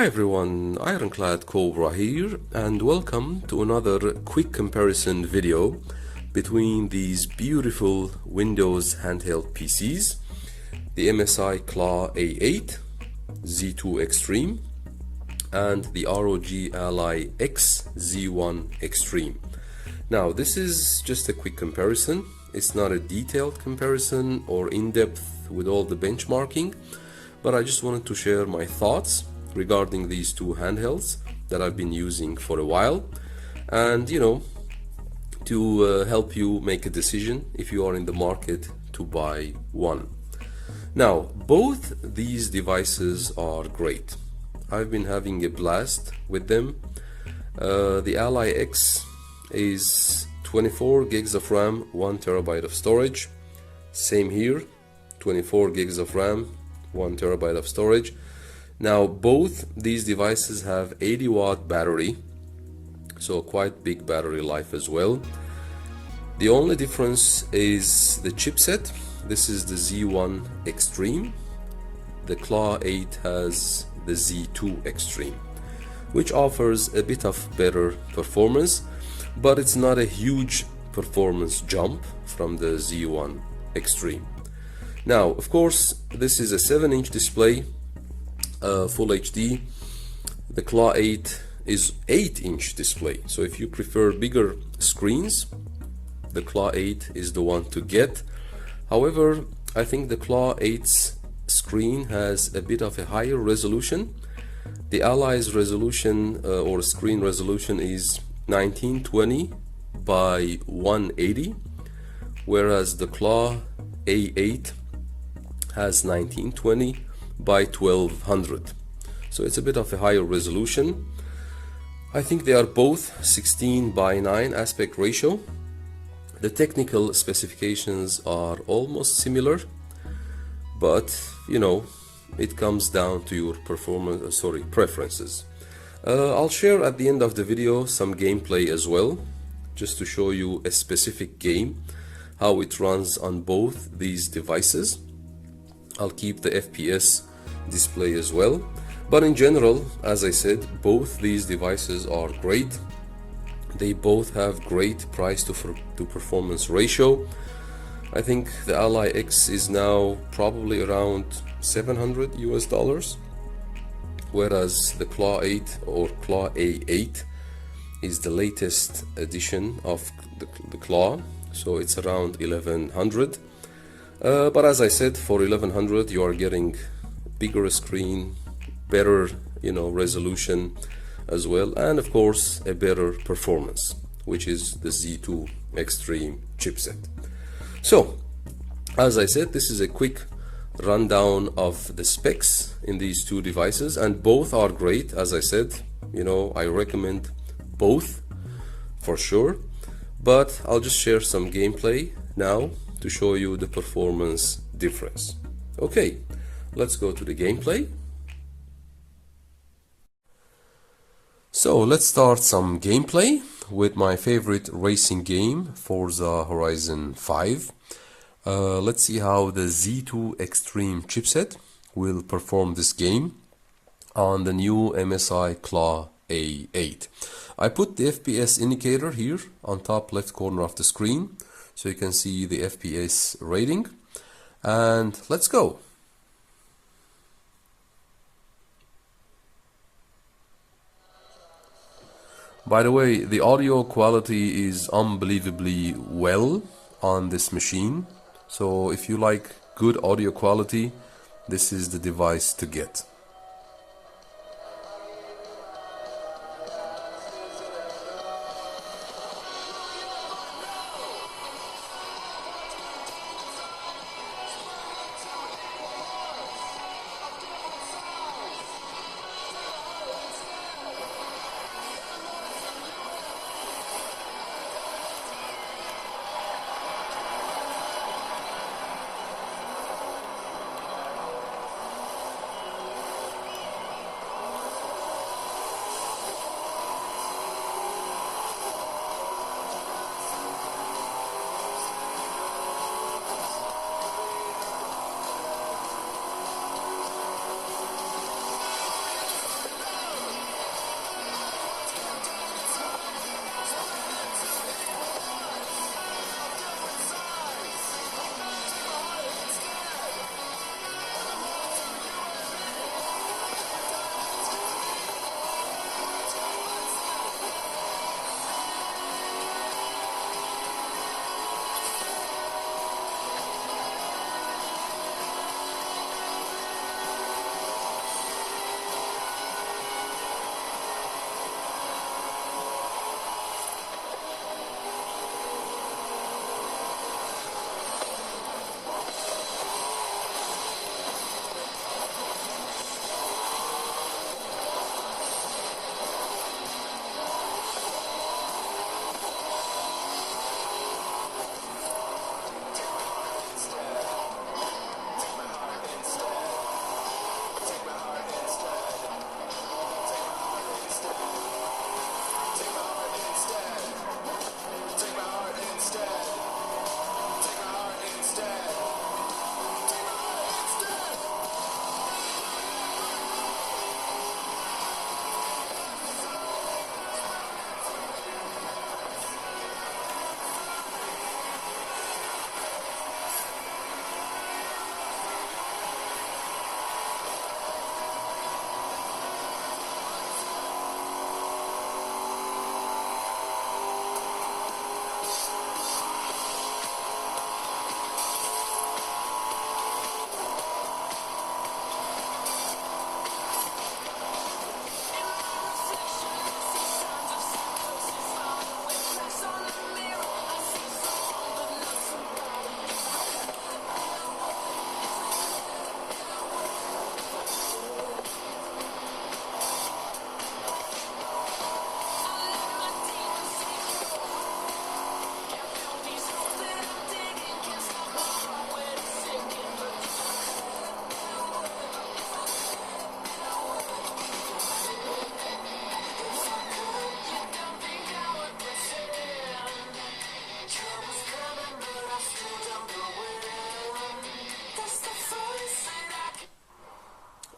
Hi everyone, Ironclad Cobra here, and welcome to another quick comparison video between these beautiful Windows handheld PCs, the MSI CLAW A8, Z2 Extreme, and the ROG Ally X Z1 Extreme. Now this is just a quick comparison. It's not a detailed comparison or in-depth with all the benchmarking, but I just wanted to share my thoughts regarding these two handhelds that I've been using for a while, and to help you make a decision if you are in the market to buy one. Now both these devices are great. I've been having a blast with them. The Ally X is 24 gigs of RAM, 1 terabyte of storage. Same here, 24 gigs of RAM, 1 terabyte of storage. Now both these devices have 80-watt battery, so quite big battery life as well. The only difference is the chipset. This is the Z1 Extreme. The CLAW A8 has the Z2 Extreme, which offers a bit of better performance, but it's not a huge performance jump from the Z1 Extreme. Now of course this is a 7-inch display, Full HD. The CLAW A8 is 8-inch display, so if you prefer bigger screens, the CLAW A8 is the one to get. However, I think the CLAW A8's screen has a bit of a higher resolution. The Ally's resolution or screen resolution is 1920 by 180, whereas the CLAW A8 has 1920 by 1200, so it's a bit of a higher resolution. I think they are both 16 by 9 aspect ratio. The technical specifications are almost similar, but it comes down to your preferences. I'll share at the end of the video some gameplay as well, just to show you a specific game, how it runs on both these devices. I'll keep the FPS display as well, but in general, as I said, both these devices are great. They both have great price to performance ratio. I think the Ally X is now probably around $700 US, whereas the CLAW 8 or CLAW A8 is the latest edition of the CLAW, so it's around 1100. But as I said, for 1100 you are getting bigger screen, better resolution as well, and of course a better performance, which is the Z2 Extreme chipset. So as I said, this is a quick rundown of the specs in these two devices, and both are great. As I said, I recommend both for sure, but I'll just share some gameplay now to show you the performance difference. Okay, let's go to the gameplay. So let's start some gameplay with my favorite racing game, Forza Horizon 5. Let's see how the Z2 Extreme chipset will perform this game on the new MSI CLAW A8. I put the FPS indicator here on top left corner of the screen, so you can see the FPS rating, and let's go. By the way, the audio quality is unbelievably well on this machine, so if you like good audio quality, this is the device to get.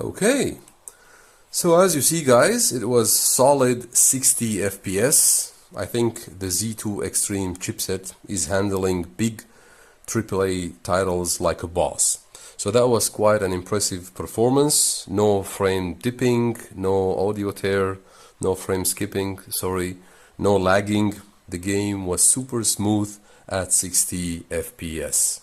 Okay, so as you see guys, it was solid 60 FPS. I think the Z2 Extreme chipset is handling big AAA titles like a boss. So that was quite an impressive performance. No frame dipping, no audio tear, no frame skipping, sorry, no lagging. The game was super smooth at 60 FPS.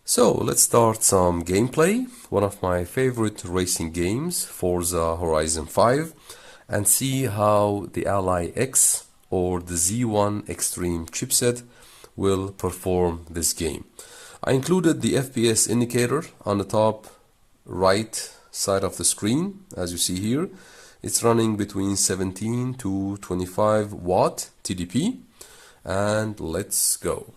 So let's start some gameplay, one of my favorite racing games, Forza Horizon 5, and see how the Ally X or the Z1 Extreme chipset will perform this game. I included the FPS indicator on the top right side of the screen, as you see here. It's running between 17 to 25 watt TDP, and let's go.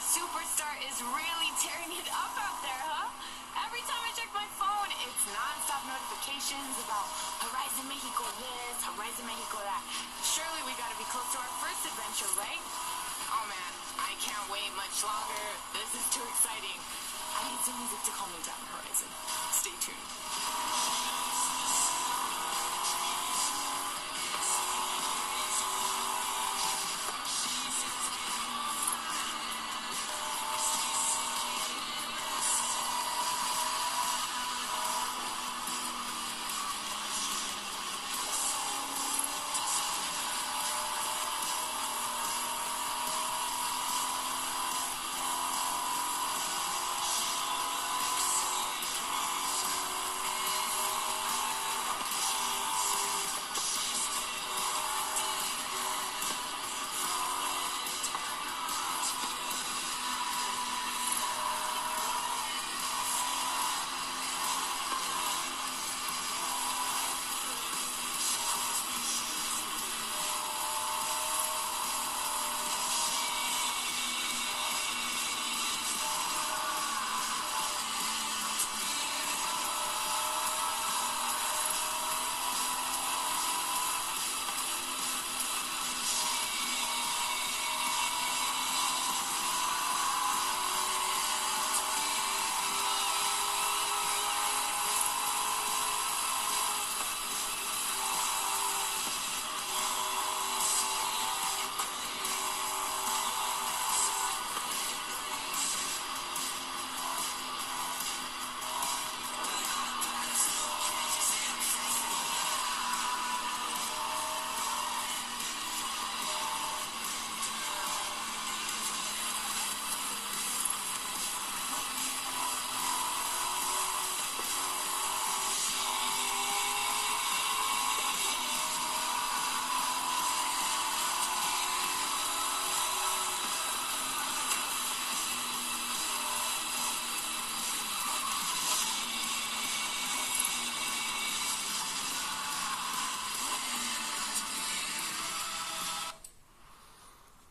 Superstar is really tearing it up out there, huh? Every time I check my phone, it's non-stop notifications about Horizon Mexico this, Horizon Mexico that. Surely we gotta be close to our first adventure, right? Oh man, I can't wait much longer. This is too exciting. I need some music to calm me down, Horizon. Stay tuned.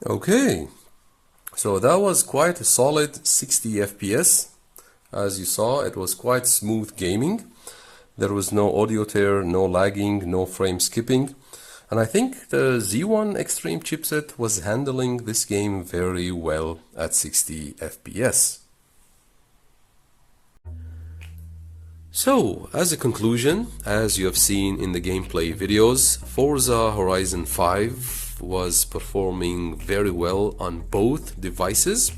Okay, so that was quite a solid 60 FPS. As you saw, it was quite smooth gaming. There was no audio tear, no lagging, no frame skipping. And I think the Z1 Extreme chipset was handling this game very well at 60 FPS. So, as a conclusion, as you have seen in the gameplay videos, Forza Horizon 5 was performing very well on both devices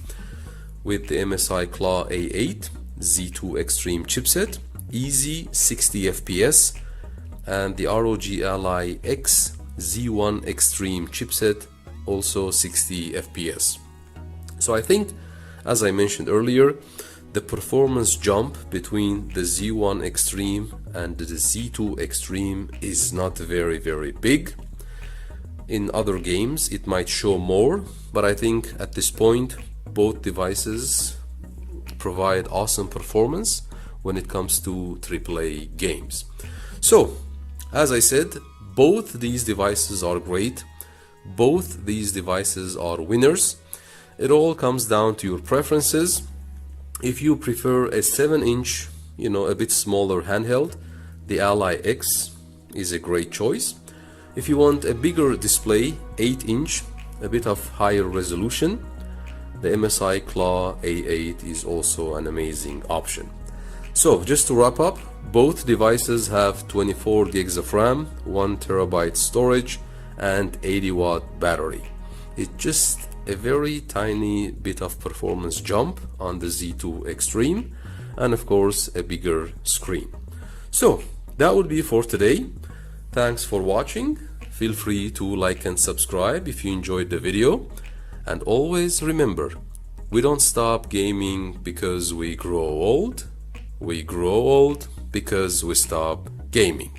with the MSI CLAW A8 Z2 Extreme chipset easy 60 FPS, and the ROG Ally X Z1 Extreme chipset, also 60 FPS. So I think, as I mentioned earlier, the performance jump between the Z1 Extreme and the Z2 Extreme is not very big. In other games it might show more, but I think at this point both devices provide awesome performance when it comes to AAA games. So, as I said, both these devices are great. Both these devices are winners. It all comes down to your preferences. If you prefer a 7-inch, a bit smaller handheld, the Ally X is a great choice. If you want a bigger display, 8-inch, a bit of higher resolution, the MSI CLAW A8 is also an amazing option. So just to wrap up, both devices have 24 gigs of RAM, 1 terabyte storage, and 80-watt battery. It's just a very tiny bit of performance jump on the Z2 Extreme, and of course a bigger screen. So that would be for today. Thanks for watching. Feel free to like and subscribe if you enjoyed the video, and always remember, we don't stop gaming because we grow old. We grow old because we stop gaming.